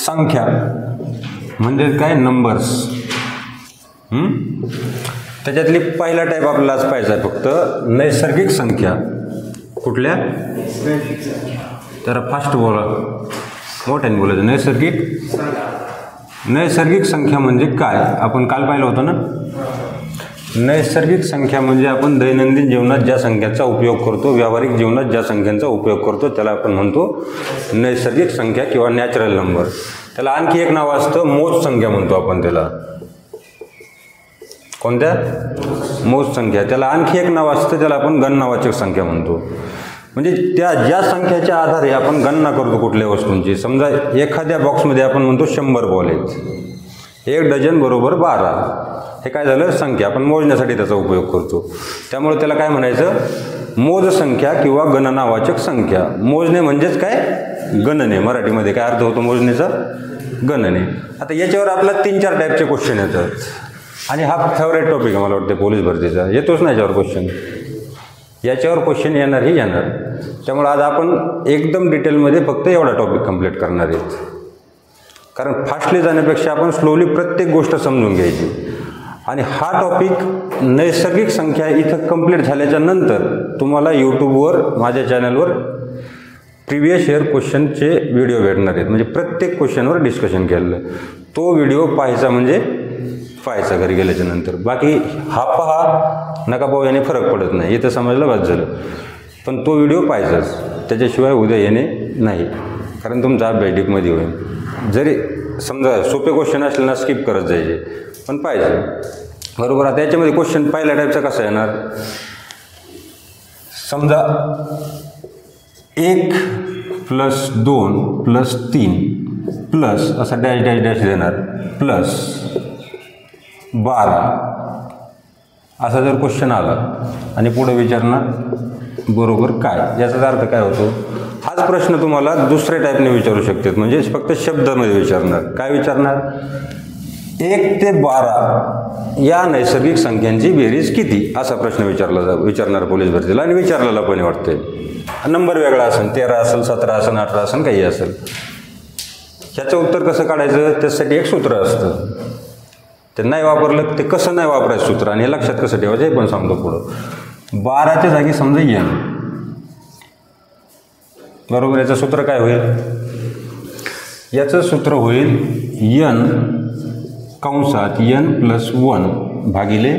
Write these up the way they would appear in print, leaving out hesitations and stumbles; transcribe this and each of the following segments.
संख्या म्हणजे काय, नंबर्स. त्याच्यातली पहिला टाईप आपल्याला आज पाहिजे आहे फक्त नैसर्गिक संख्या. कुठल्या? तर फास्ट बोला, मोठ्याने बोलायचं. नैसर्गिक संख्या म्हणजे काय आपण काल पाहिलं होतं ना. नैसर्गिक संख्या म्हणजे आपण दैनंदिन जीवनात ज्या संख्याचा उपयोग करतो, व्यावहारिक जीवनात ज्या संख्यांचा उपयोग करतो त्याला आपण म्हणतो नैसर्गिक संख्या किंवा नॅचरल नंबर. त्याला आणखी एक नाव असतं मोज संख्या म्हणतो आपण त्याला. कोणत्या? मोज संख्या. त्याला आणखी एक नाव असतं त्याला आपण गणनावाचक संख्या म्हणतो. म्हणजे त्या ज्या संख्याच्या आधारे आपण गणना करतो कुठल्या वस्तूंची. समजा एखाद्या बॉक्समध्ये आपण म्हणतो 100 बॉल आहेत, 1 डझन बरोबर 12. हे काय झालं? संख्या. आपण मोजण्यासाठी त्याचा उपयोग करतो. त्यामुळे त्याला काय म्हणायचं? मोज संख्या किंवा गणनावाचक संख्या. मोजणे म्हणजेच काय? गणने. मराठीमध्ये काय अर्थ होतो मोजणेचा? गणने. आता याच्यावर आपला 3-4 टाईपचे क्वेश्चन येतात आणि हा फेवरेट टॉपिक आहे मला वाटतं पोलीस भरतीचा. येतोच ना याच्यावर क्वेश्चन. याच्यावर क्वेश्चन येणार ही येणार. त्यामुळे आज आपण एकदम डिटेलमध्ये फक्त एवढा टॉपिक कंप्लीट करणार आहेत. कारण फास्टली जाण्यापेक्षा आपण स्लोली प्रत्येक गोष्ट समजून घ्यायची. आणि हा टॉपिक नैसर्गिक संख्या इथं कंप्लीट झाल्याच्या नंतर तुम्हाला यूट्यूबवर माझ्या चॅनलवर प्रिव्हियस इयर क्वेश्चनचे व्हिडिओ भेटणार आहेत. म्हणजे प्रत्येक क्वेश्चनवर डिस्कशन केलेलं. तो व्हिडिओ पाहायचा म्हणजे पाहायचा घरी गेल्याच्या नंतर. बाकी हा पहा नका पाहू याने फरक पडत नाही, इथं समजलं बस झालं. पण तो व्हिडिओ पाहायचाच, त्याच्याशिवाय उद्या येणे नाही. कारण तुमचा अभ्यास डीपमध्ये होईल. जरी समजा सोपे क्वेश्चन असले ना स्किप करत जायचे, पण पाहिजे बरोबर. आता याच्यामध्ये क्वेश्चन पहिल्या टाईपचा कसा येणार? समजा 1 + 2 + 3 प्लस असा डॅश डॅश डॅश देणार प्लस 12 असा जर क्वेश्चन आला आणि पुढे विचारणार बरोबर काय, याचा अर्थ काय होतो? हाच प्रश्न तुम्हाला दुसऱ्या टाईपने विचारू शकतात. म्हणजे फक्त शब्दामध्ये विचारणार. काय विचारणार? 1 ते 12 या नैसर्गिक संख्यांची बेरीज किती, असा प्रश्न विचारणार पोलीस भरतीला. आणि विचारलेला पण वाटते. नंबर वेगळा असेल, 13 असेल, 17 असेल, 18 असेल, काही असेल. ह्याचं उत्तर कसं काढायचं त्यासाठी एक सूत्र असतं. ते नाही वापरलं ते कसं नाही वापरायचं सूत्र आणि हे लक्षात कसं ठेवायचं हे पण सांगतो पुढं. 12च्या जागी समजा n बरोबर. याचं सूत्र काय होईल? याचं सूत्र होईल n कंसात n + 1 भागिले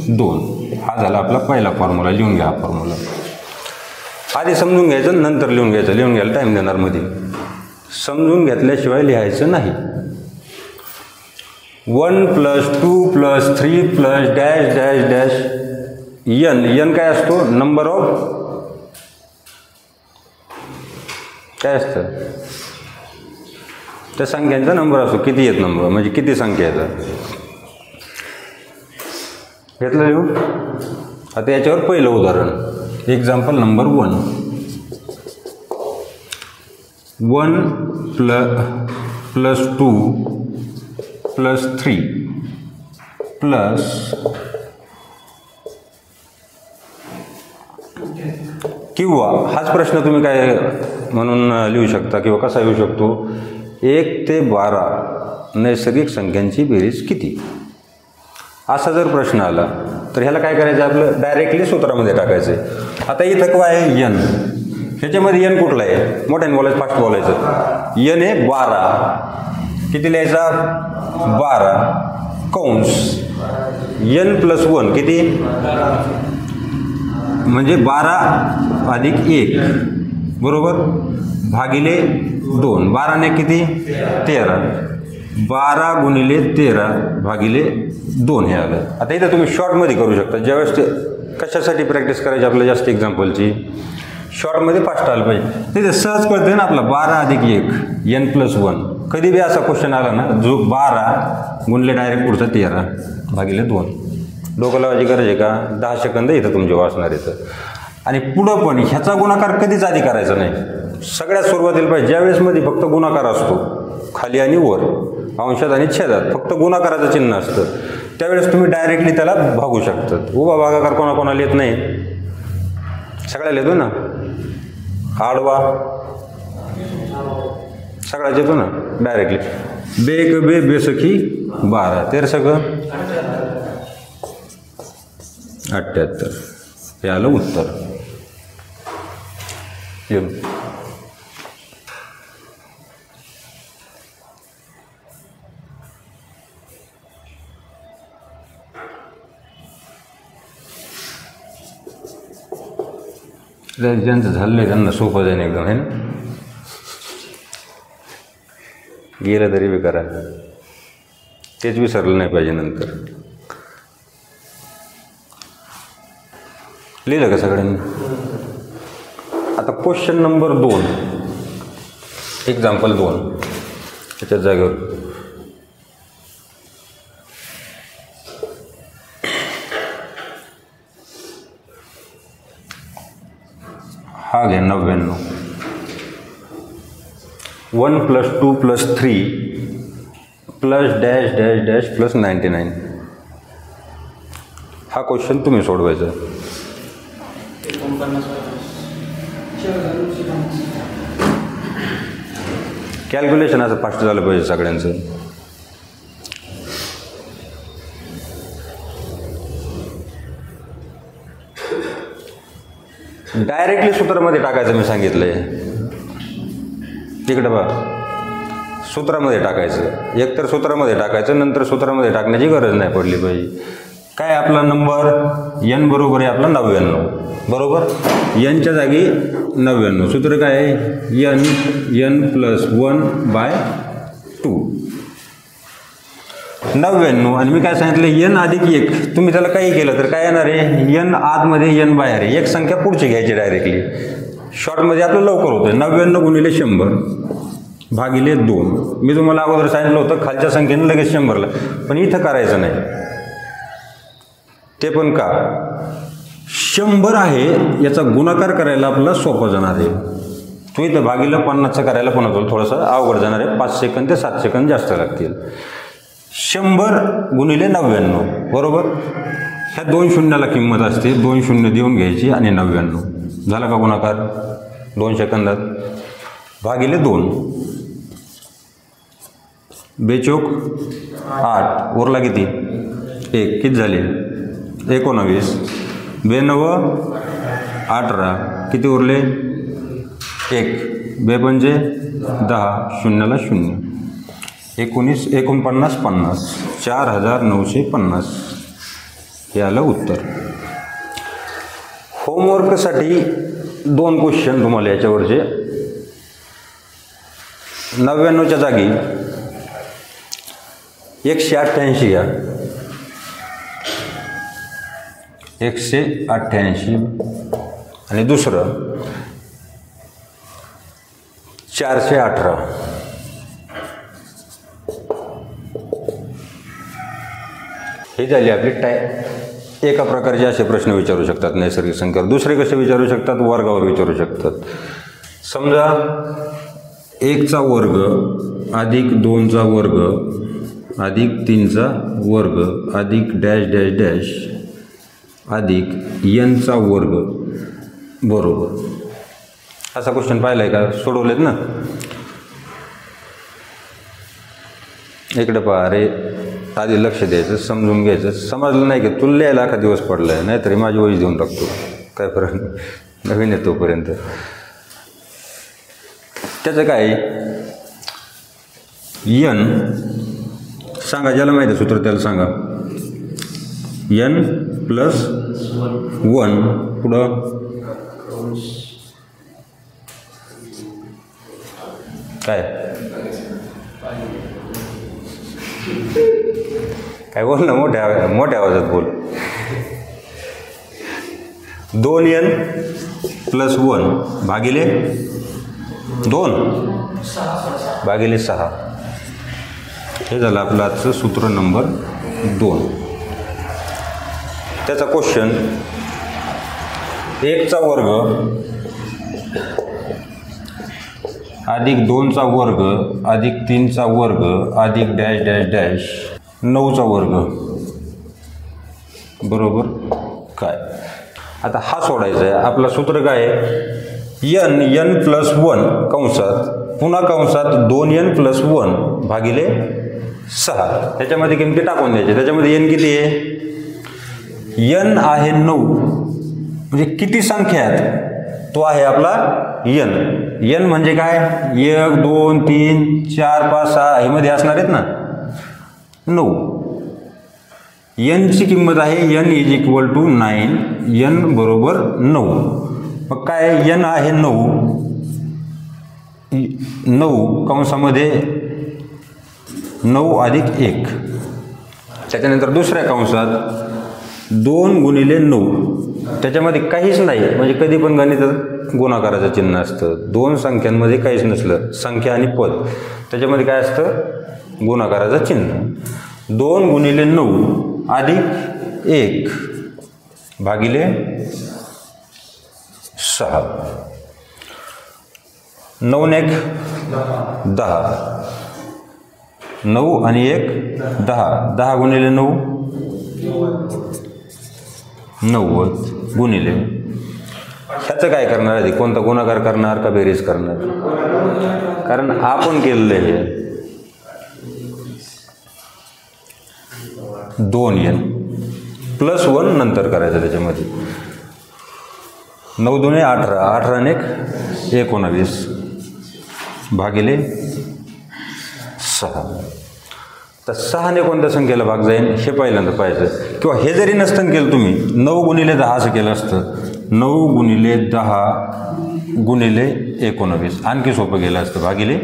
2. हा झाला आपला पहिला फॉर्म्युला. लिहून घ्या हा फॉर्म्युला. आधी समजून घ्यायचं नंतर लिहून घ्यायचं. लिहून घ्यायला टाईम देणार मध्ये. समजून घेतल्याशिवाय लिहायचं नाही. 1 + 2 + 3 + डॅश डॅश डॅश n काय असतो? नंबर ऑफ काय असतं? त्या संख्यांचा नंबर असतो. किती आहेत नंबर म्हणजे किती संख्या येतात. घेतलं लिहून. आता याच्यावर पहिलं उदाहरण. Example number 1. 1 + 2 + 3 प्लस किंवा हाच प्रश्न तुम्ही काय म्हणून लिहू शकता किंवा कसा येऊ शकतो? 1 ते 12 नैसर्गिक संख्यांची बेरीज किती, असा जर प्रश्न आला तर ह्याला काय करायचं? आपलं डायरेक्टली सूत्रामध्ये टाकायचं आहे. आता इथं काय आहे? n. ह्याच्यामध्ये n कुठला आहे? मोठ्याने बोलायचं, फास्ट बोलायचं. n आहे 12. किती लिहायचा? 12 कंस n + 1 किती म्हणजे 12 + 1 बरोबर भागिले 2. 12 ने किती? 13. 12 × 13 भागिले 2 हे आलं. आता इथं तुम्ही शॉर्टमध्ये करू शकता. ज्यावेळेस कशासाठी प्रॅक्टिस करायची आपल्याला जास्त एक्झाम्पलची? शॉर्टमध्ये फास्ट आलं पाहिजे. तिथे सहज कळते ना आपला 12 + 1 n + 1. कधी बी असा क्वेश्चन आला ना जो 12 गुणले डायरेक्ट पुढचा 13 भागिले 2. डोकं लावायची गरज आहे का? 10 सेकंद इथं तुमचे वाचणार येतं. आणि पुढं पण ह्याचा गुणाकार कधीच आधी करायचा नाही. सगळ्यात सुरुवातीला पाहिजे ज्यावेळेस मध्ये फक्त गुणाकार असतो खाली आणि वर, अंशात आणि छेदात फक्त गुणाकाराचं चिन्ह असतं, त्यावेळेस तुम्ही डायरेक्टली त्याला भागू शकतात. उभा भागाकार कोणाकोणाला येत नाही? सगळ्याला येतो ना. आडवा सगळ्याच येतो ना डायरेक्टली. बे एक बे बेसखी 12 13 सगळं 78. हे आलं उत्तर. येऊन ज्यांचं झालं आहे त्यांना सोपं जाईन एकदम, आहे ना. गेलं तरी बी करा, तेच विसरलं नाही पाहिजे नंतर. लिहिलं का सगळ्यांनी? आता क्वेश्चन नंबर 2, एक्झाम्पल 2 त्याच्याच जागेवर. हा घ्या 99. 1 + 2 + 3 + डॅश डॅश डॅश + 99. हा क्वेश्चन तुम्ही सोडवायचा. कॅल्क्युलेशन असं फास्ट झालं पाहिजे सगळ्यांचं. डायरेक्टली सूत्रामध्ये टाकायचं मी सांगितलंय. तिकडे बघा, सूत्रामध्ये टाकायचं. एकतर सूत्रामध्ये टाकायचं, नंतर सूत्रामध्ये टाकण्याची गरज नाही पडली पाहिजे. काय आपला नंबर n बरोबर आहे आपला 99 बरोबर. nच्या जागी 99. सूत्र काय आहे? n + 1/2 99. आणि मी काय सांगितलं n + 1. तुम्ही त्याला काही केलं तर काय येणार आहे? n आतमध्ये n बाहेर आहे. एक संख्या पुढची घ्यायची डायरेक्टली. शॉर्टमध्ये आपलं लवकर होतं. 99 × 100 भागिले 2. मी तुम्हाला अगोदर सांगितलं होतं खालच्या संख्येने लगेच 100ला, पण इथं करायचं नाही. ते पण का? 100 आहे याचा गुणाकार करायला आपल्याला सोपं जाणार आहे. तुम्ही इथं भागिले 50चं करायला पण होतं थोडंसं अवघड जाणार आहे. 5 सेकंद ते 7 सेकंद जास्त लागतील. 100 × 99 बरोबर. ह्या 2 शून्याला किंमत असते. 2 शून्य देऊन घ्यायची आणि 99 झाला का गुणाकार 2 सेकंदात. भागिले 2 बेचोक 8 उरला किती? 1. किती झाले? 19. 92 18 किती उरले? 1. 2 पंजे 10 शून्याला 0. 19 49 50 4950 हे आलं उत्तर. होमवर्कसाठी 2 क्वेश्चन तुम्हाला याच्यावरचे. 99च्या जागी 188 घ्या. 188 आणि दुसरं 418. हे झाली आपली एका प्रकारचे असे प्रश्न विचारू शकतात नैसर्गिक संख्येवर. दुसरे कसे विचारू शकतात? वर्गावर विचारू शकतात. समजा 1चा वर्ग अधिक 2चा वर्ग अधिक 3चा वर्ग अधिक डॅश डॅश डॅश अधिक nचा वर्ग बरोबर. असा क्वेश्चन पाहिला आहे का? सोडवलेत ना. इकडे पहा. अरे आधी लक्ष द्यायचं, समजून घ्यायचं. समजलं नाही की तुला लिहायला अख्खा दिवस पडला आहे, नाहीतरी माझी वही देऊन टाकतो. काय फरक, नवीन आहे तोपर्यंत. त्याचं काय n सांगा, ज्याला माहिती आहे सूत्र त्याला सांगा. n + 1 पुढं काय काय बोल ना, मोठ्या आवाजात बोल. 2n + 1 भागिले 2 भागिले 6 हे झालं आपलं आजचं सूत्र नंबर 2. त्याचा क्वेश्चन 1चा वर्ग अधिक 2चा वर्ग अधिक 3चा वर्ग अधिक डॅश डॅश डॅश 9चा वर्ग बरोबर काय. आता हा सोडायचा आहे. आपलं सूत्र काय आहे? n + 1 कंसात पुन्हा कंसात 2n + 1 भागिले 6 त्याच्यामध्ये किमती टाकून द्यायचे. त्याच्यामध्ये n किती आहे? n आहे 9. म्हणजे किती संख्या आहेत? तो आहे आपला n. n म्हणजे काय? 1 2 3 4 5 6 हे मध्ये असणार आहेत ना 9. n ची किंमत आहे n = 9. n बरोबर 9. मग काय n आहे 9 कंसामध्ये 9 + 1. त्याच्यानंतर दुसऱ्या कंसात 2 × 9. त्याच्यामध्ये काहीच नाही. म्हणजे कधी पण गणितात गुणाकाराचं चिन्ह असतं. 2 संख्यांमध्ये काहीच नसलं, संख्या आणि पद, त्याच्यामध्ये काय असतं? गुणाकाराचं चिन्ह. 2 × 9 + 1 भागिले 6. 9 × 1 10. 9 आणि 1 10. 10 × 9 90 गुणिले. ह्याचं काय करणार आहे? कोणता गुणाकार करणार का बेरीज करणार? कारण आपण केलेलं आहे 2n + 1 नंतर करायचं. त्याच्यामध्ये 9 2 18. 18 आणि 1 19 भागिले 6. तर 6 ने कोणत्या संख्येला भाग जाईल हे पहिल्यांदा पाहिजे. किंवा हे जरी नसतं केलं तुम्ही 9 × 10 असं केलं असतं. 9 × 10 × 19 आणखी सोपं गेलं असतं भागिले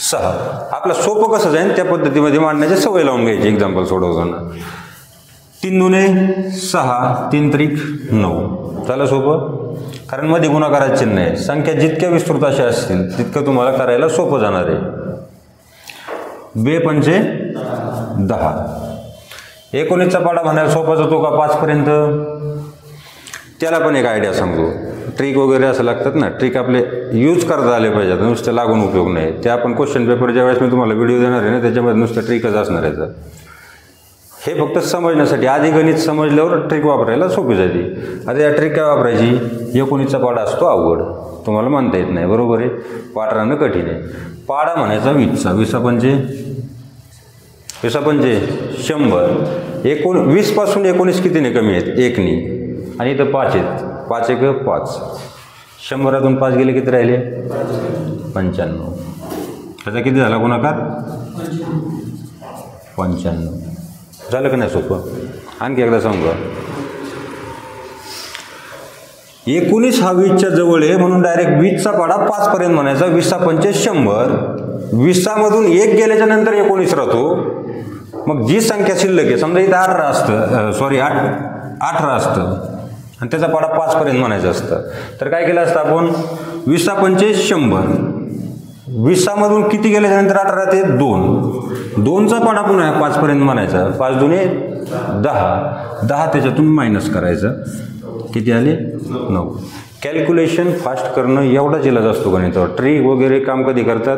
6. आपलं सोपं कसं जाईल त्या पद्धतीमध्ये मांडण्याची सवय लावून घ्यायची एक्झाम्पल सोडवताना. 3 × 6 3 त्रिक 9 झालं सोपं. कारण मध्ये गुणाकाराचे चिन्ह आहे. संख्या जितक्या विस्तृत अशा असतील तितकं तुम्हाला करायला सोपं जाणार आहे. 2 पंचे 10. 19चा पाढा म्हणायला सोपा जातो का 5 पर्यंत? त्याला पण एक आयडिया सांगतो. ट्रिक वगैरे असं लागतात ना, ट्रिक आपले यूज करता आले पाहिजेत, नुसतं लागून उपयोग नाही. ते आपण क्वेश्चन पेपर ज्यावेळेस मी तुम्हाला व्हिडिओ देणार आहे ना त्याच्यामध्ये नुसतं ट्रिकच असणार आहे. हे फक्त समजण्यासाठी. आधी गणित समजल्यावर ट्रिक वापरायला सोपी जाते. आता या ट्रिक काय वापरायची? 19चा पाढा असतो अवघड, तुम्हाला म्हणता येत नाही, बरोबर आहे. पाठ राहणं कठीण आहे. पाढा म्हणायचा 20चा. 20 पंचे 100. 20 पासून 19 कितीने कमी आहेत? 1 नी. आणि इथं 5 आहेत. 5 1 5. 100तून 5 गेले किती राहिले? 95. त्याचा किती झाला गुणाकार? 95. झालं का नाही सोपं? आणखी एकदा सांगू. 19 हा 20च्या जवळ आहे म्हणून डायरेक्ट 20चा पाढा 5 पर्यंत म्हणायचा. 20 पंचे 100. 20 मधून 1 गेल्याच्या नंतर 19 राहतो. मग जी संख्या शिल्लक आहे, समजा इथं 18 असतं, 18 असतं आणि त्याचा पाढा 5 पर्यंत म्हणायचं असतं, तर काय केलं असतं आपण? 20 पंचे 100. 20 मधून किती गेल्याच्या नंतर 18 ते 2. 2चा पाढा पुन्हा 5 पर्यंत म्हणायचा. 5 दुने 10. 10 त्याच्यातून मायनस करायचं. किती आले? 9. कॅल्क्युलेशन फास्ट करणं एवढा जिल्हाच असतो गणितावर. ट्रिक वगैरे काम कधी करतात?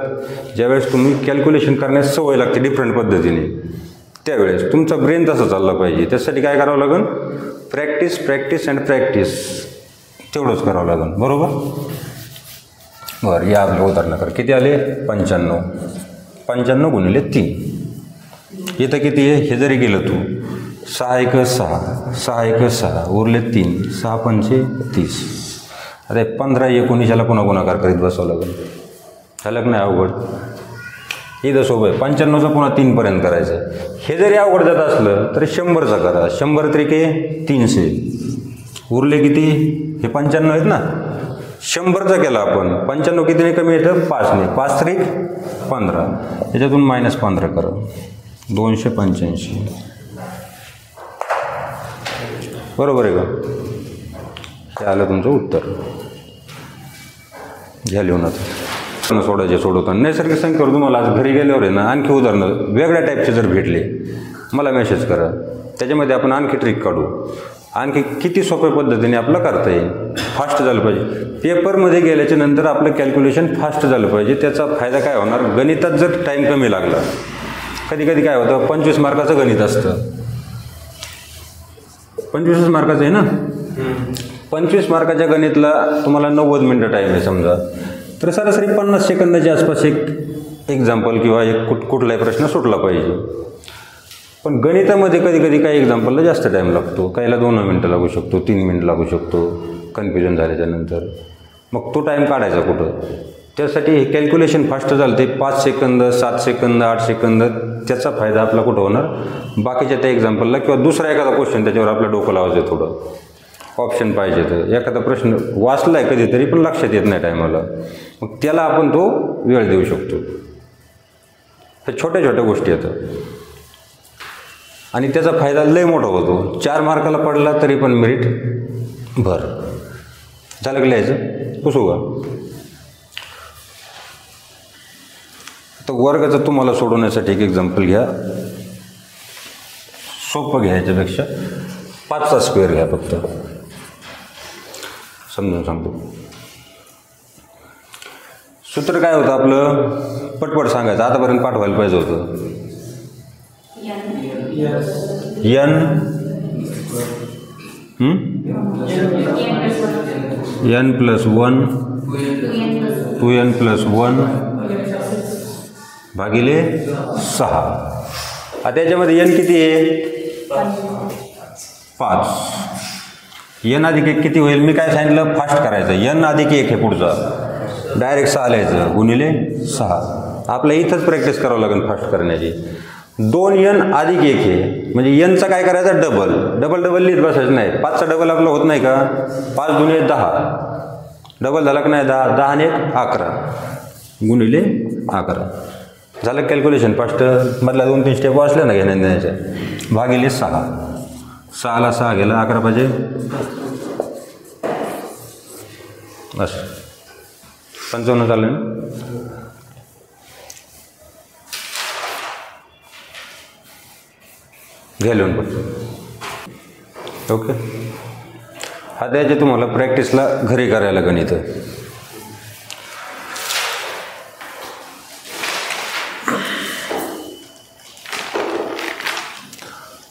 ज्यावेळेस तुम्ही कॅल्क्युलेशन करण्यास सवय लागते डिफरंट पद्धतीने, त्यावेळेस तुमचा ब्रेन तसं चालला पाहिजे. त्यासाठी काय करावं लागेल? Practice practice and practice. तेवढंच करावं लागेल, बरोबर. बरं, या आपल्या उदाहरणाकडे. किती आले? 95. 95 गुणिले 3. इथं किती आहे हे जरी केलं तू, 6 1 6, 6 1 6, उरले 3, 6 पंचे 30. अरे 15 19ला पुन्हा गुणाकार करीत बसावं लागेल. झालं की नाही अवघड? इथं सोबत 95चा पुन्हा 3 पर्यंत करायचं. हे जरी अवघड जात असलं तरी 100चा करा. 100 त्रिके 300. उरले किती? हे 95 आहेत ना. 100चा केला आपण. 95 कितीने कमी येतं? 5ने. 5 त्रिक 15. त्याच्यातून -15 करा. 285. बरोबर आहे का? हे आलं तुमचं उत्तर. घ्या लिहून. आता सोडायचे सोडवताना नैसर्गिक संख्येवर तुम्हाला आज घरी गेल्यावर आहे ना आणखी उदाहरणं वेगळ्या टाईपचे जर भेटले मला मेसेज करा. त्याच्यामध्ये आपण आणखी ट्रिक काढू. आणखी किती सोप्या पद्धतीने आपलं करता येईल. फास्ट झालं पाहिजे. पेपरमध्ये गेल्याच्या नंतर आपलं कॅल्क्युलेशन फास्ट झालं पाहिजे. त्याचा फायदा काय होणार? गणितात जर टाईम कमी लागला, कधी कधी काय होतं, 25 मार्काचं गणित असतं. 25 मार्काचं आहे ना. 25 मार्काच्या गणितला तुम्हाला 90 मिनटं टाईम आहे समजा, तर सरासरी 50 सेकंदाच्या आसपास एक एक्झाम्पल किंवा एक कुठलाही प्रश्न सुटला पाहिजे. पण गणितामध्ये कधी कधी काही एक्झाम्पलला जास्त टाईम लागतो, काहीला 2 मिनटं लागू शकतो, 3 मिनटं लागू शकतो कन्फ्युजन झाल्याच्यानंतर. मग तो टाईम काढायचा कुठं? त्यासाठी हे कॅल्क्युलेशन फास्ट झालं ते 5 सेकंद 7 सेकंद 8 सेकंद, त्याचा फायदा आपला कुठं होणार? बाकीच्या त्या एक्झाम्पलला किंवा दुसरा एखादा क्वेश्चन त्याच्यावर आपलं डोकं लावायचं, थोडं ऑप्शन पाहिजे. तर एखादा प्रश्न वाचला आहे कधीतरी पण लक्षात येत नाही टायमाला, मग त्याला आपण तो वेळ देऊ शकतो. हे छोट्या छोट्या गोष्टी येतात आणि त्याचा फायदा लय मोठा होतो. 4 मार्काला पडला तरी पण मेरिट भर. झालं का लिहायचं? पुसू का? तर वर्गाचं तुम्हाला सोडवण्यासाठी एक एक्झाम्पल घ्या. सोपं घ्यायच्यापेक्षा 5चा स्क्वेअर घ्या फक्त. समजून सांगतो. सूत्र काय होतं आपलं? पटपट सांगायचं. आतापर्यंत पाठवायला पाहिजे होतं. n + 1 2n + 1 भागिले 6. आता याच्यामध्ये n किती आहे? 5. n अधिक 1 किती होईल? मी काय सांगितलं? फास्ट करायचं. n अधिक 1 हे पुढचा डायरेक्ट 6 लिहायचं गुणिले 6. आपल्याला इथंच प्रॅक्टिस करावं लागेल फास्ट करण्याची. 2n अधिक 1 हे म्हणजे nचा काय करायचा? डबल. डबल डबल लिहित बसायचं नाही. 5चा डबल आपलं होत नाही का? 5 दुने 10. डबल झाला का नाही? 10. 10 आणि 1 11 गुणिले 11. झालं कॅल्क्युलेशन फास्ट. मधल्या 2-3 स्टेप वाचल्या ना घेण्याच्या. भागिले 6. 6ला 6 गेला 11 पाहिजे. असं 55 झालं ना? घ्या लिहून पण. ओके. हा द्यायचे तुम्हाला प्रॅक्टिसला घरी करायला गणित.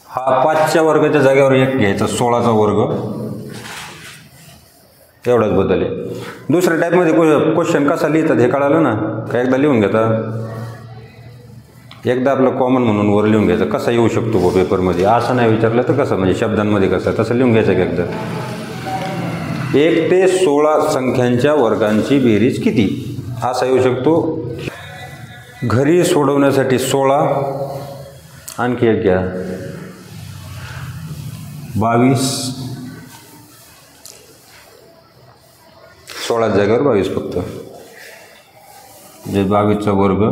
हा 5च्या वर्गाच्या जागेवर 1 घ्यायचा. 16चा वर्ग एवढाच बदल आहे. दुसऱ्या टाईपमध्ये क्वेश्चन कसा लिहितात हे कळालं ना? का एकदा लिहून घेता? एकदा आपलं कॉमन म्हणून वर लिहून घ्यायचं. कसा येऊ शकतो बा पेपरमध्ये? असं नाही विचारलं तर कसं, म्हणजे शब्दांमध्ये कसं, तसं लिहून घ्यायचं की एकदा. 1 ते 16 संख्यांच्या वर्गांची बेरीज किती? असा येऊ शकतो. घरी सोडवण्यासाठी 16 आणखी 1 घ्या 22. 16 जागेवर 22 फक्त, म्हणजे 22चा वर्ग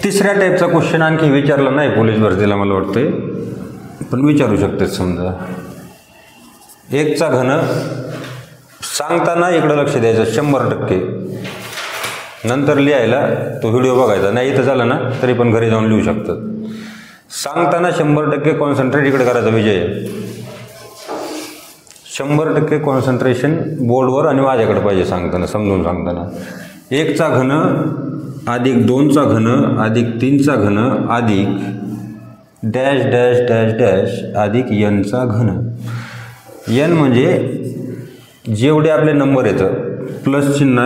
तिसऱ्या टाईपचा क्वेश्चन आणखी विचारला नाही पोलीस भरतीला मला वाटते, पण विचारू शकते. समजा 1चा घन सांगताना इकडं लक्ष द्यायचं 100%. नंतर लिहायला तो व्हिडिओ बघायचा नाही. इथं झालं ना तरी पण घरी जाऊन लिहू शकतात. सांगताना 100% कॉन्सन्ट्रेट इकडे करायचा. विजय 100% कॉन्सन्ट्रेशन बोर्डवर आणि माझ्याकडे पाहिजे सांगताना, समजून सांगताना. 1चा घन अधिक 2चा घन अधिक 3चा घन अधिक डॅश डॅश डॅश डॅश अधिक nचा घन. n म्हणजे जेवढे आपले नंबर येतं प्लस चिन्ह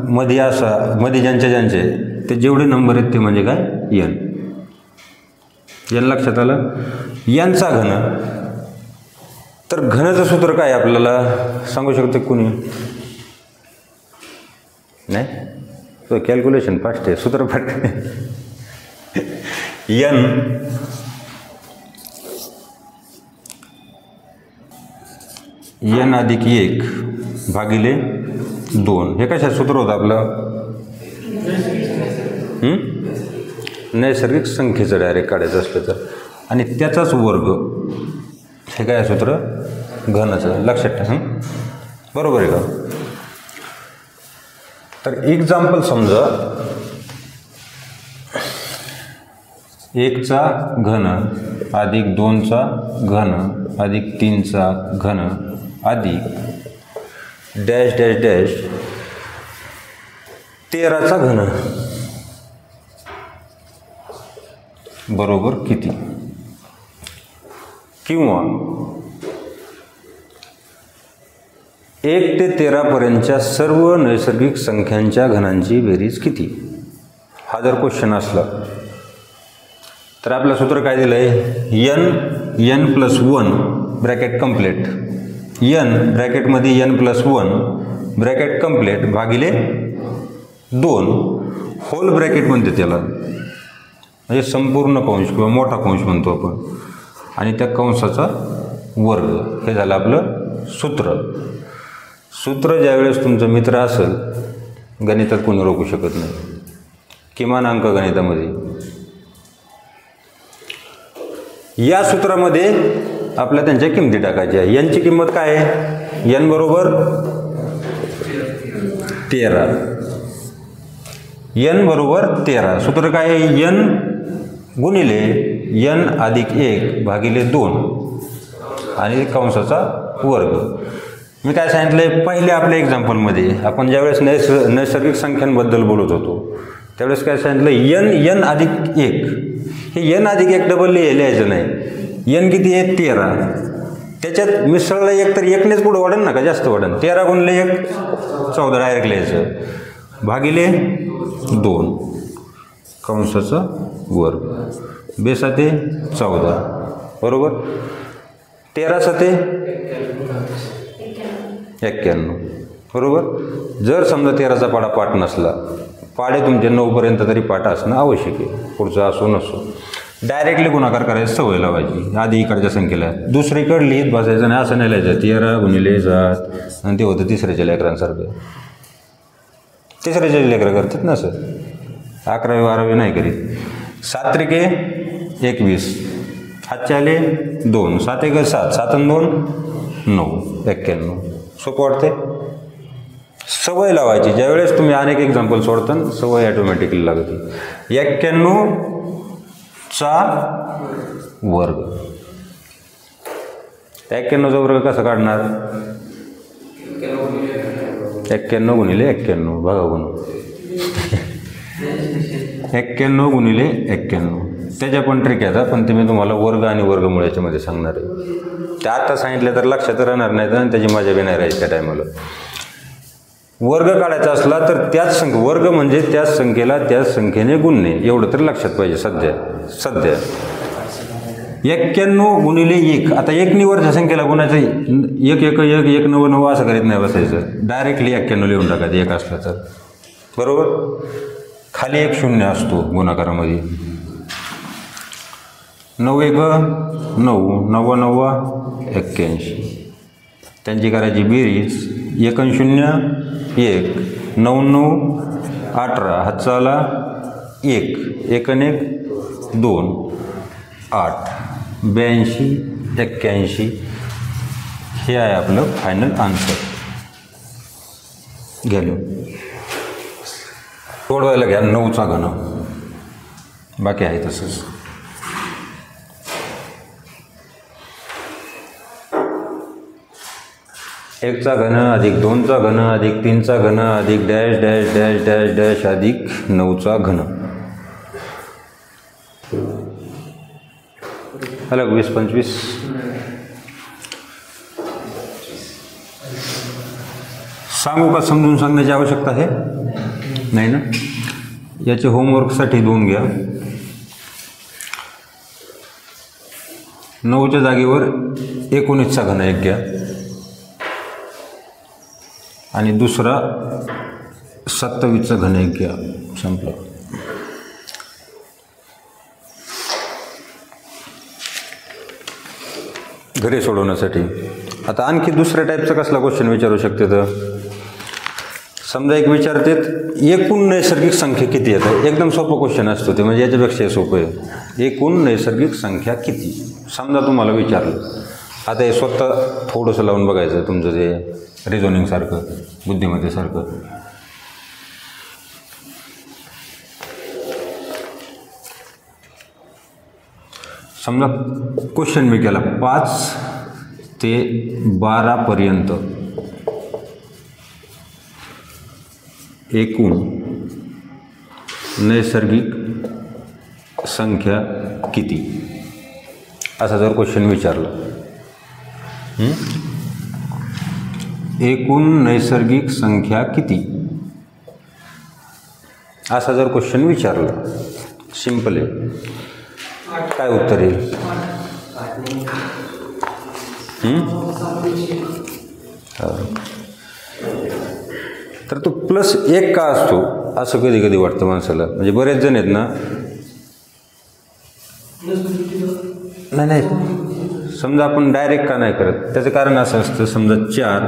मध्ये असा मध्ये ज्यांचे ते जेवढे नंबर आहेत ते म्हणजे काय? n. लक्षात आलं? nचा घन. तर घनाचं सूत्र काय आपल्याला सांगू शकतो कुणी? नाही, तो कॅल्क्युलेशन फास्ट आहे, सूत्र फास्ट आहे. n अधिक 1 भागिले 2. हे कशा सूत्र होतं आपलं? नैसर्गिक संख्येचं डायरेक्ट काढायचं असलं तर, आणि त्याचाच वर्ग. हे काय सूत्र? घनाचं. लक्षात ठेवा. बरोबर आहे का? तर एक्झाम्पल समजा 1चा घन अधिक 2चा घन अधिक 3चा घन अधिक डॅश डॅश डॅश 13चा घन बरोबर किती? किंवा 1 ते 13 पर्यंतच्या सर्व नैसर्गिक संख्यांच्या घनांची बेरीज किती? हा जर क्वेश्चन असला तर आपलं सूत्र काय दिलं आहे? n plus 1 bracket complete, n ब्रॅकेटमध्ये n plus 1 bracket complete भागिले 2 होल ब्रॅकेट म्हणते त्याला, म्हणजे संपूर्ण कंश किंवा मोठा कंश म्हणतो आपण, आणि त्या कंसाचा वर्ग. हे झालं आपलं सूत्र. सूत्र ज्यावेळेस तुमचा मित्र असेल गणितात कोणी रोखू शकत नाही, किमान अंक गणितामध्ये. या सूत्रामध्ये आपल्या त्यांच्या किमती टाकायच्या. यांची किंमत काय आहे? n बरोबर 13, n बरोबर 13. सूत्र काय आहे? n गुणिले n अधिक 1 भागिले 2 आणि कंसाचा वर्ग. मी काय सांगितलं आहे? पहिल्या आपल्या एक्झाम्पलमध्ये आपण ज्यावेळेस नैसर्गिक संख्यांबद्दल बोलत होतो त्यावेळेस काय सांगितलं? n अधिक 1. हे n अधिक 1 डबल लिहायचं नाही. n किती आहे? 13. त्याच्यात मिसळलं 1 तर 1नेच पुढं वाढेल ना, का जास्त वाढेल? 13 गुणिले 1 14 डायरेक्ट लिहायचं भागिले 2 कंसाचा वर्ग. बेसाते 14 बरोबर. 13 सते 91 बरोबर. जर समजा 13चा पाढा पाठ नसला, पाढे तुमचे 9 पर्यंत तरी पाठ असणं आवश्यक आहे, पुढचा असो नसो. डायरेक्टली गुणाकार करायची सवय लावायची. आधी इकडच्या संख्येला दुसरीकडे लिहित बसायचं नाही, असं नाही लिहायचं 13 गुणिले 7 आणि ते होतं तिसऱ्याच्या लेकरांसारखं. तिसऱ्याच्या लेकरं करतात ना सर, 11वी 12वी नाही करीत. 7 त्रिके 21, हातचे आले 2, 7 1 7, 7 आणि 2 9, 91. सोपं वाटते? सवय लावायची. ज्यावेळेस तुम्ही अनेक एक्झाम्पल सोडता सवय ॲटोमॅटिकली लागते. 91चा वर्ग. 91चा वर्ग कसा काढणार? 91 गुणिले 91 बघा गुण 91 गुणिले 91. त्याच्या पण ट्रिक आहेत, पण ते मी तुम्हाला वर्ग आणि वर्गमुळ्याच्या मध्ये सांगणार आहे. ते आता सांगितलं तर लक्षात राहणार नाही आणि त्याची मजा बी नाही राहायची त्या टायमाला. वर्ग काढायचा असला तर त्याच वर्ग म्हणजे त्याच संख्येला त्याच संख्येने गुणणे, एवढं तर लक्षात पाहिजे. सध्या 91 गुणिले 1. आता 1 निवरच्या संख्येला गुणायचं 1 1 1 1 9 9 असं करीत नाही बसायचं, डायरेक्टली 91 लिहून टाकायचं 1 असलं तर बरोबर. खाली 1 0 असतो गुणाकारामध्ये. 9 1 9 9 9 81. त्यांची करायची बेरीज 1 0 1 9 9 18, हातचा आला 1 1 1 2 8 82 81. हे आहे आपलं फायनल आन्सर. गेलो सोडवायला घ्या 9चा घन, बाकी आहे तसंच. एकचा घन अधिक 2चा घन अधिक 3चा घन अधिक dash dash dash dash dash अधिक 9चा घन. अलग 20 25. सांगू का? समजून सांगण्याची आवश्यकता आहे नाही ना. याचे होमवर्कसाठी 2 घ्या. 9च्या जागेवर 19चा घन 1 घ्या आणि दुसरा 27चा घन 1 घ्या. संपलं. घरी सोडवण्यासाठी. आता आणखी दुसऱ्या टाईपचा कसला क्वेश्चन विचारू शकते? तर समजा एक विचारतात एकूण नैसर्गिक संख्या किती येतात. एकदम सोपं क्वेश्चन असतो ते, म्हणजे याच्यापेक्षा सोपं आहे. एकूण नैसर्गिक संख्या किती समजा तुम्हाला विचारलं. आता हे स्वतः थोडंसं लावून बघायचं तुमचं जे रिझोनिंगसारखं बुद्धिमत्तेसारखं. समजा क्वेश्चन मी केला 5 ते 12 पर्यंत एकूण नैसर्गिक संख्या किती, असा जर क्वेश्चन विचारला, एकूण नैसर्गिक संख्या किती, असा जर क्वेश्चन विचारला, सिंपल आहे, काय उत्तर येईल? तर तो +1 का असतो असं कधी कधी वाटतं माणसाला. म्हणजे बरेच जण आहेत ना, नाही समजा आपण डायरेक्ट का नाही करत, त्याचं कारण असं असतं, समजा 4,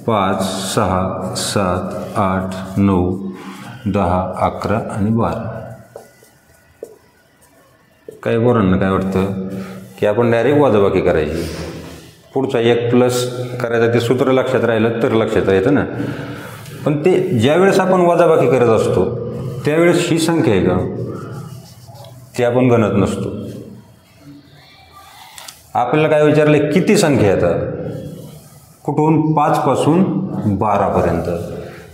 5, 6, 7, 8, 9, 10, 11 आणि 12. काही पोरांना काय वाटतं की आपण डायरेक्ट वजाबाकी करायची, पुढचा 1 प्लस करायचा, ते सूत्र लक्षात राहिलं तर लक्षात येतं ना. पण ते ज्यावेळेस आपण वजाबाकी करत असतो त्यावेळेस ही संख्या आहे का, ती आपण गणत नसतो. आपल्याला काय विचारलं, किती संख्या येतात, कुठून 5 पासून 12 पर्यंत.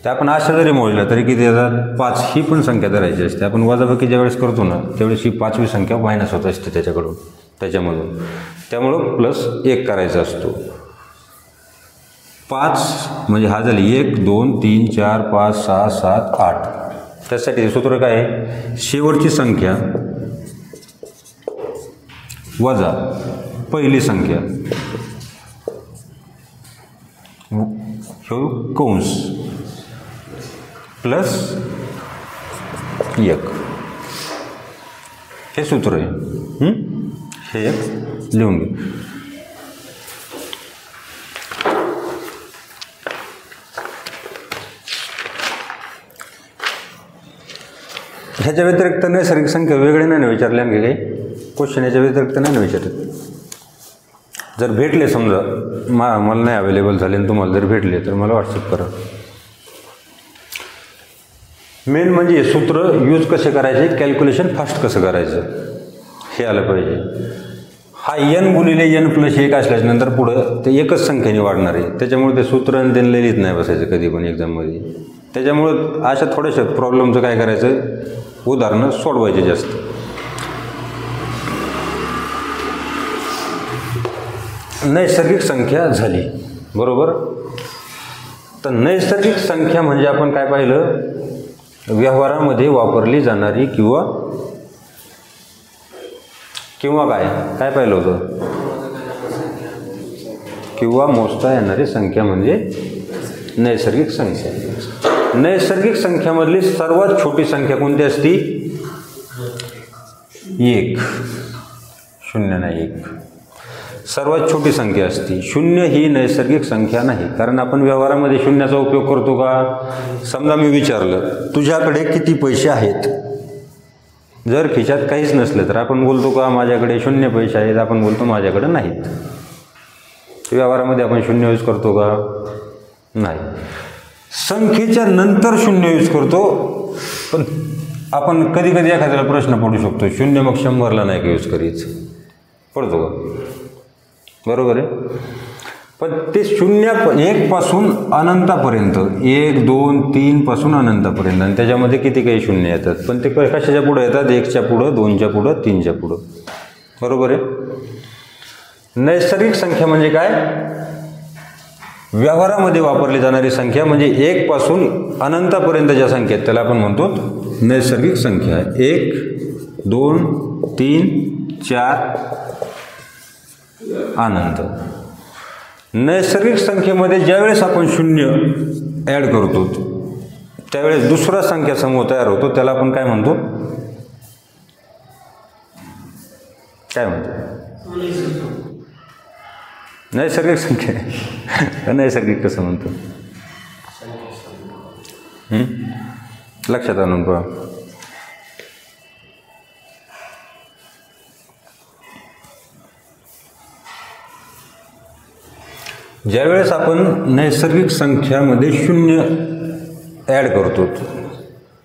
ते आपण अशा जरी मोजल्या तरी किती येतात, 5 ही पण संख्या धरायची असते. आपण वजाबाकी ज्यावेळेस करतो ना त्यावेळेस ही 5वी संख्या मायनस होत असते त्याच्यामधून. त्यामुळं +1 करायचा असतो. 5 म्हणजे हा झाली 1, 2, 3, 4, 5, 6, 7, 8. त्यासाठी सूत्र काय आहे, शेवटची संख्या वजा पहिली संख्या कंस +1, हे सूत्र आहे. हे एक लिहून घे. ह्याच्या व्यतिरिक्त नैसर्गिक संख्या वेगळे नाही विचारले आम्ही, काही क्वेश्चन ह्याच्या व्यतिरिक्त नाही विचारत. जर भेटले समजा मला नाही अवेलेबल झाले आणि तुम्हाला जर भेटले तर मला व्हॉट्सअप करा. मेन म्हणजे सूत्र यूज कसे करायचे, कॅल्क्युलेशन फास्ट कसं करायचं हे आलं पाहिजे. हा n गुणिले n + 1 असल्याच्यानंतर पुढं ते एकच संख्येने वाढणार आहे. त्याच्यामुळे ते सूत्र आणि त्यांना लिहित नाही बसायचं कधी पण एक्झाममध्ये. त्याच्यामुळं अशा थोड्याशा प्रॉब्लेमचं काय करायचं, उदाहरणं सोडवायचे जास्त. नैसर्गिक संख्या झाली बरोबर. तर नैसर्गिक संख्या म्हणजे आपण काय पाहिलं, व्यवहारामध्ये वापरली जाणारी किंवा काय पाहिलं होतं, किंवा मोजता येणारी संख्या म्हणजे नैसर्गिक संख्या. नैसर्गिक संख्यामधली सर्वात छोटी संख्या कोणती असती, 1, 0 नाही 1 सर्वात छोटी संख्या असती. 0 ही नैसर्गिक संख्या नाही, कारण आपण व्यवहारामध्ये शून्याचा उपयोग करतो का. समजा मी विचारलं तुझ्याकडे किती पैसे आहेत, जर खिशात काहीच नसलं तर आपण बोलतो का माझ्याकडे 0 पैसे आहेत, आपण बोलतो माझ्याकडे नाहीत. व्यवहारामध्ये आपण 0 यूज करतो का, नाही. संख्येच्या नंतर 0 यूज करतो, पण आपण कधी कधी एखाद्याला प्रश्न पडू शकतो, 0 मग 100ला नाही का यूज करीच, पडतो का, बरोबर आहे. पण ते 1 पासून अनंतापर्यंत, 1, 2, 3 पासून अनंतापर्यंत, आणि त्याच्यामध्ये किती काही 0 येतात, पण ते कशाच्या पुढे येतात, 1च्या पुढं, 2च्या पुढं, 3च्या पुढं, बरोबर आहे. नैसर्गिक संख्या म्हणजे काय, व्यवहारामध्ये वापरली जाणारी संख्या, म्हणजे 1 पासून अनंतापर्यंत ज्या संख्या आहेत त्याला आपण म्हणतो नैसर्गिक संख्या. 1, 2, 3, 4 अनंत. नैसर्गिक संख्येमध्ये ज्यावेळेस आपण 0 ॲड करतो त्यावेळेस दुसरा संख्या समूह तयार होतो, त्याला आपण काय म्हणतो, नैसर्गिक संख्या. नैसर्गिक कसं म्हणतो, लक्षात आणून पहा. ज्यावेळेस आपण नैसर्गिक संख्यामध्ये 0 ॲड करतो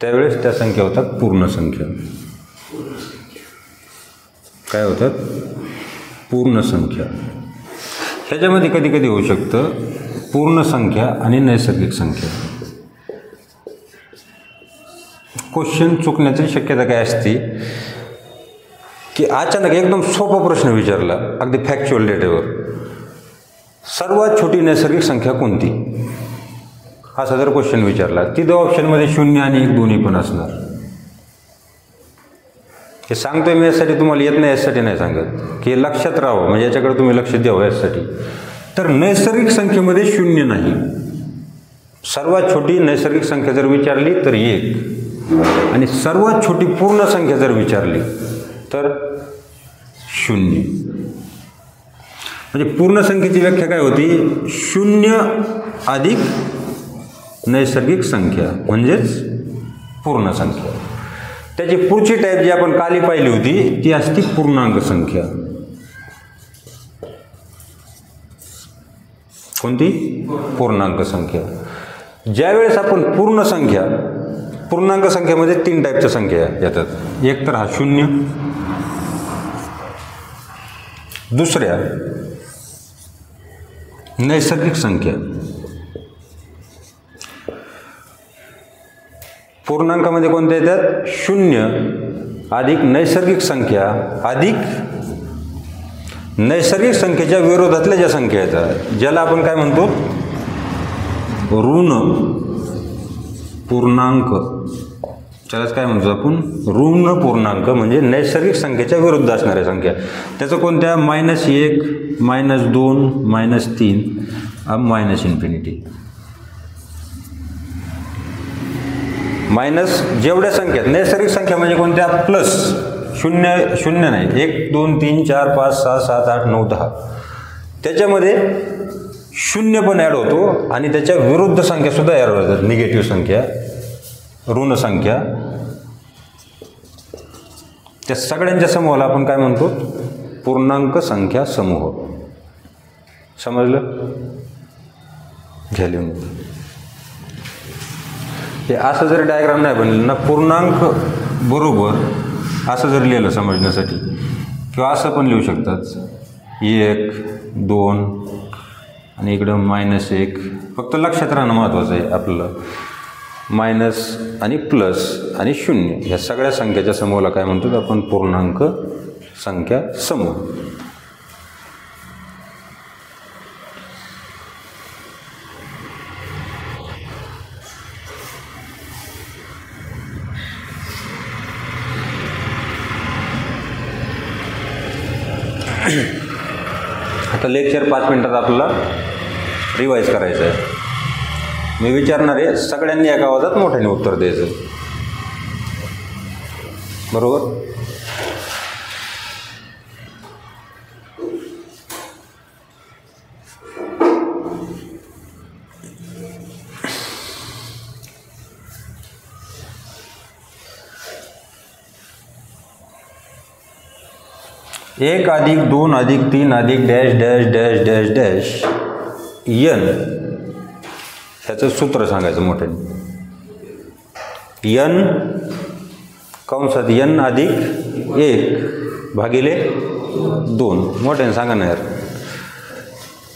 त्यावेळेस त्या संख्या होतात पूर्ण संख्या. काय होतात, पूर्ण संख्या. ह्याच्यामध्ये कधी कधी होऊ शकतं पूर्ण संख्या आणि नैसर्गिक संख्या. क्वेश्चन चुकण्याची शक्यता काय असते की अचानक एकदम सोपा प्रश्न विचारला अगदी फॅक्च्युअल डेटावर, सर्वात छोटी नैसर्गिक संख्या कोणती, असा जर क्वेश्चन विचारला, तिथं ऑप्शनमध्ये 0 आणि 1 दोन्ही पण असणार. हे सांगतोय मी यासाठी, तुम्हाला येत नाही यासाठी नाही सांगत, की लक्षात राहावं म्हणजे याच्याकडे तुम्ही लक्ष द्यावं यासाठी. तर नैसर्गिक संख्येमध्ये 0 नाही. सर्वात छोटी नैसर्गिक संख्या जर विचारली तर 1, आणि सर्वात छोटी पूर्ण संख्या जर विचारली तर 0. म्हणजे पूर्ण संख्येची व्याख्या काय होती, 0 अधिक नैसर्गिक संख्या म्हणजेच पूर्ण संख्या. त्याची पुढची टाईप जी आपण खाली पाहिली होती ती असती पूर्णांक संख्या. कोणती? पूर्णांक संख्या. ज्यावेळेस आपण पूर्णांक संख्येमध्ये 3 टाईपच्या संख्या येतात. एक तर हा 0, दुसऱ्या नैसर्गिक संख्या. पूर्णांकामध्ये कोणत्या येतात? 0 अधिक नैसर्गिक संख्या अधिक नैसर्गिक संख्येच्या विरोधातल्या ज्या संख्या येतात, ज्याला आपण काय म्हणतो, ऋण पूर्णांक. त्यालाच काय म्हणतो आपण, ऋण पूर्णांक, म्हणजे नैसर्गिक संख्येच्या विरुद्ध असणाऱ्या संख्या. त्याचं कोणत्या? -1, -2, -3, -∞. मायनस जेवढ्या संख्या नैसर्गिक संख्या म्हणजे कोणत्या? प्लस 0 नाही, 1 2 3 4 5 6 7 8 9 10. त्याच्यामध्ये 0 पण ॲड होतो आणि त्याच्या विरुद्ध संख्या सुद्धा ॲड होतात. निगेटिव्ह संख्या, ऋण संख्या, त्या सगळ्यांच्या समूहाला आपण काय म्हणतो? पूर्णांक संख्या समूह. समजलं? घ्या लिहून. हे असं जर डायग्राम नाही बनलं ना, पूर्णांक बरोबर असं जर लिहिलं समजण्यासाठी, किंवा असं पण लिहू शकतात, 1 2 आणि इकडं -1. फक्त लक्षात राहणं महत्त्वाचं आहे आपल्याला. मायनस आणि प्लस आणि 0 ह्या सगळ्या संख्येच्या समूहाला काय म्हणतो आपण? पूर्णांक संख्या समूह. आता लेक्चर 5 मिनिटात आपल्याला रिवाईज करायचं आहे. मी विचारणार आहे, सगळ्यांनी एका आवाजात मोठ्याने उत्तर द्यायचं. बरोबर? एक अधिक 2 अधिक 3 अधिक dash dash dash dash dash n, ह्याचं सूत्र सांगायचं मोठ्याने. n कंसात n अधिक 1 भागिले 2. मोठ्याने सांगा ना यार.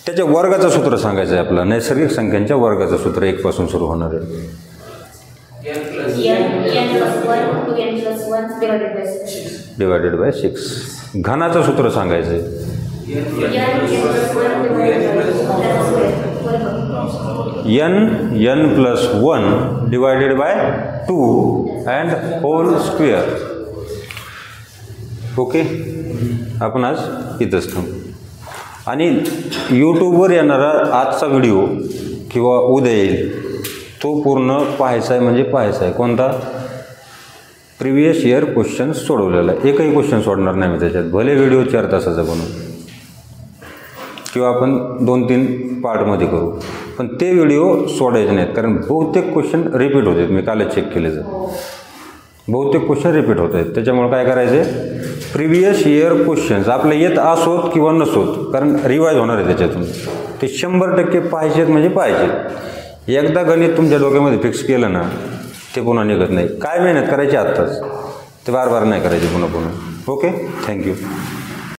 त्याच्या वर्गाचं सूत्र सांगायचं आहे आपलं. नैसर्गिक संख्यांच्या वर्गाचं सूत्र 1 पासून सुरू होणार आहे. Divided by 6. घनाचं सूत्र सांगायचं आहे. n plus 1 divided by 2 and whole square. Okay, आपण आज इथंच थांबू. आणि यूट्यूबवर येणारा आजचा व्हिडिओ किंवा उद्या येईल तो पूर्ण पाहायचा आहे. म्हणजे पाहायचा आहे कोणता? प्रिव्हियस इयर क्वेश्चन सोडवलेला आहे. एकही क्वेश्चन सोडणार नाही मी त्याच्यात. भले व्हिडिओ 4 तासाचा बनवू किंवा आपण 2-3 पार्टमध्ये करू, पण ते व्हिडिओ सोडायचे नाहीत. कारण बहुतेक क्वेश्चन रिपीट होत आहेत. मी कालच चेक केले, बहुतेक क्वेश्चन रिपीट होत आहेत. त्याच्यामुळे काय करायचं आहे, प्रिव्हियस इयर क्वेश्चन्स आपले येत असोत किंवा नसोत, कारण रिवाईज होणार आहे त्याच्यातून, ते 100% पाहिजेत म्हणजे पाहिजेत. एकदा गणित तुमच्या डोक्यामध्ये फिक्स केलं ना, ते पुन्हा निघत नाही. काय मेहनत करायची आत्ताच, ते बार बार नाही करायची पुन्हा. Okay, thank you.